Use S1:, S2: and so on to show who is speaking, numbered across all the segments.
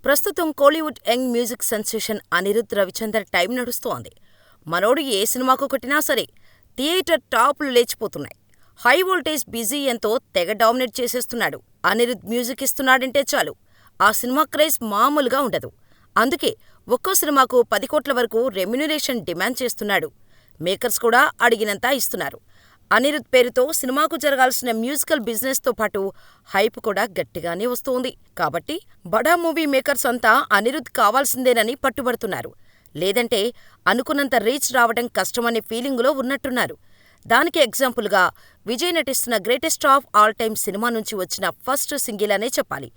S1: ప్రస్తుతం Kollywood young music sensation Anirudh Ravichander time నడుస్తోంది. మనోడు ఏ సినిమాకు కొట్టినా సరే థియేటర్ టాప్లు లేచిపోతున్నాయి. హై వోల్టేజ్ బిజిఎంతో తెగ డామినేట్ చేసేస్తున్నాడు. అనిరుద్ మ్యూజిక్ ఇస్తున్నాడంటే చాలు, ఆ సినిమా క్రేజ్ మామూలుగా ఉండదు. అందుకే ఒక్కో సినిమాకు 10 కోట్ల వరకు రెమ్యునరేషన్ డిమాండ్ చేస్తున్నాడు. మేకర్స్ కూడా అడిగినంత ఇస్తున్నారు. అనిరుద్ పేరుతో సినిమాకు జరగాల్సిన మ్యూజికల్ బిజినెస్తో పాటు హైప్ కూడా గట్టిగానే వస్తోంది. కాబట్టి బడా మూవీ మేకర్స్ అంతా అనిరుద్ కావాల్సిందేనని పట్టుబడుతున్నారు. లేదంటే అనుకున్నంత రీచ్ రావడం కష్టమనే ఫీలింగులో ఉన్నట్టున్నారు. దానికి ఎగ్జాంపుల్గా విజయ్ నటిస్తున్న greatest of all time cinema నుంచి వచ్చిన ఫస్ట్ సింగిల్ అనే చెప్పాలి.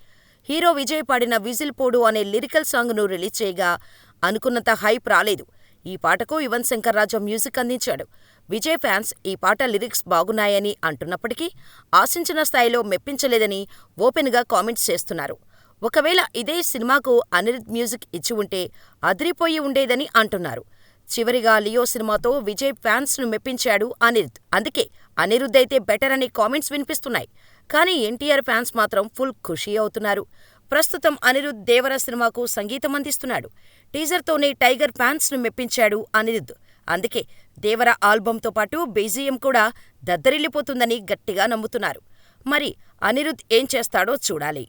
S1: హీరో విజయ్ పాడిన విజిల్ పోడు అనే లిరికల్ సాంగ్ను రిలీజ్ చేయగా అనుకున్నంత హైప్ రాలేదు. ఈ పాటకు యువన్ శంకర్ రాజా మ్యూజిక్ అందించాడు. విజయ్ ఫ్యాన్స్ ఈ పాట లిరిక్స్ బాగున్నాయని అంటున్నప్పటికీ ఆశించిన స్థాయిలో మెప్పించలేదని ఓపెన్గా కామెంట్స్ చేస్తున్నారు. ఒకవేళ ఇదే సినిమాకు అనిరుద్ మ్యూజిక్ ఇచ్చి ఉంటే అదిరిపోయి ఉండేదని అంటున్నారు. చివరిగా లియో సినిమాతో విజయ్ ఫ్యాన్స్ను మెప్పించాడు అనిరుద్. అందుకే అనిరుద్ అయితే బెటర్ అనే కామెంట్స్ వినిపిస్తున్నాయి. కానీ ఎన్టీఆర్ ఫ్యాన్స్ మాత్రం ఫుల్ ఖుషీ అవుతున్నారు. ప్రస్తుతం అనిరుద్ దేవర సినిమాకు సంగీతం అందిస్తున్నాడు. టీజర్తోనే టైగర్ ఫ్యాన్స్ను మెప్పించాడు అనిరుద్. అందుకే దేవర ఆల్బంతో పాటు బీజీఎం కూడా దద్దరిల్లిపోతుందని గట్టిగా నమ్ముతున్నారు. మరి అనిరుద్ ఏం చేస్తాడో చూడాలి.